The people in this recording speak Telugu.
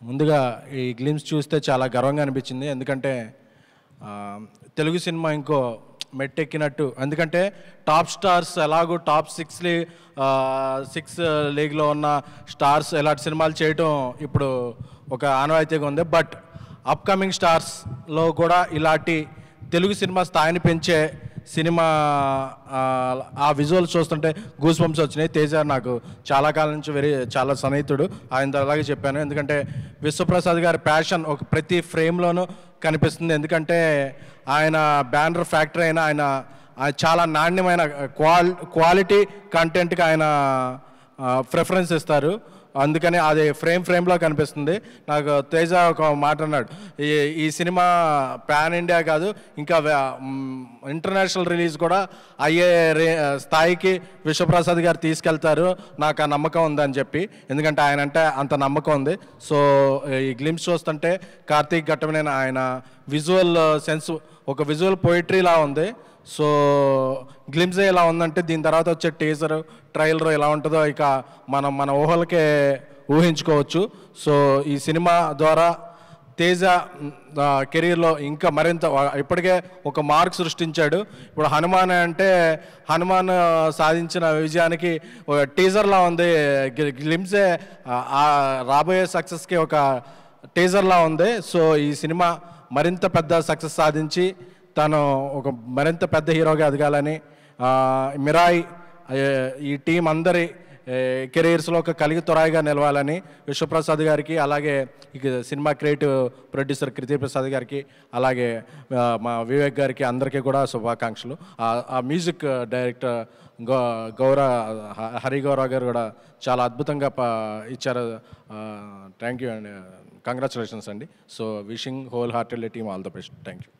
ముందుగా ఈ గ్లిమ్స్ చూస్తే చాలా గర్వంగా అనిపించింది. ఎందుకంటే తెలుగు సినిమా ఇంకో మెట్టెక్కినట్టు. ఎందుకంటే టాప్ స్టార్స్ ఎలాగో టాప్ 6 లీగ్లో ఉన్న స్టార్స్ ఇలాంటి సినిమాలు చేయటం ఇప్పుడు ఒక ఆనవాయితీగా ఉంది. బట్ అప్కమింగ్ స్టార్స్లో కూడా ఇలాంటి తెలుగు సినిమా స్థాయిని పెంచే సినిమా ఆ విజువల్స్ చూస్తుంటే గూస్ బంప్స్ వచ్చినాయి. తేజ నాకు చాలా కాలం నుంచి చాలా సన్నిహితుడు, ఆయన అలాగే చెప్పాను. ఎందుకంటే విశ్వప్రసాద్ గారి ప్యాషన్ ఒక ప్రతి ఫ్రేమ్లోనూ కనిపిస్తుంది. ఎందుకంటే ఆయన బ్యానర్ ఫ్యాక్టరీ అయినా ఆయన చాలా నాణ్యమైన క్వాలిటీ కంటెంట్కి ఆయన ప్రిఫరెన్స్ ఇస్తారు. అందుకని అది ఫ్రేమ్లో కనిపిస్తుంది. నాకు తేజ ఒక మాట అన్నాడు, ఈ సినిమా పాన్ ఇండియా కాదు ఇంకా ఇంటర్నేషనల్ రిలీజ్ కూడా అయ్యే స్థాయికి విశ్వప్రసాద్ గారు తీసుకెళ్తారు, నాకు ఆ నమ్మకం ఉందని చెప్పి. ఎందుకంటే ఆయన అంటే అంత నమ్మకం ఉంది. సో ఈ గ్లిమ్స్ చూస్తుంటే కార్తీక్ ఘట్టమనేని ఆయన విజువల్ సెన్స్ ఒక విజువల్ పోయిటరీలా ఉంది. సో గ్లిమ్స్ ఎలా ఉందంటే దీని తర్వాత వచ్చే టీజర్ ట్రైలర్ ఎలా ఉంటుందో ఇక మన ఊహలకే ఊహించుకోవచ్చు. సో ఈ సినిమా ద్వారా తేజ కెరీర్లో ఇంకా మరింత ఇప్పటికే ఒక మార్క్ సృష్టించాడు. ఇప్పుడు హనుమాన్ అంటే హనుమాన్ సాధించిన విజయానికి ఒక టీజర్లా ఉంది. గ్లిమ్సే రాబోయే సక్సెస్కి ఒక టీజర్లా ఉంది. సో ఈ సినిమా మరింత పెద్ద సక్సెస్ సాధించి తను ఒక మరింత పెద్ద హీరోగా ఎదగాలని, మిరాయి ఈ టీం అందరి కెరీర్స్లో ఒక కలిగి తొరాయిగా నిలవాలని విశ్వప్రసాద్ గారికి, అలాగే ఇక సినిమా క్రియేటివ్ ప్రొడ్యూసర్ కృతి ప్రసాద్ గారికి, అలాగే మా వివేక్ గారికి అందరికీ కూడా శుభాకాంక్షలు. ఆ మ్యూజిక్ డైరెక్టర్ హరి గౌరవ్ గారు కూడా చాలా అద్భుతంగా ఇచ్చారు. థ్యాంక్ యూ అండి, కంగ్రాచులేషన్స్ అండి. So wishing whole heartedly team all the best. Thank you.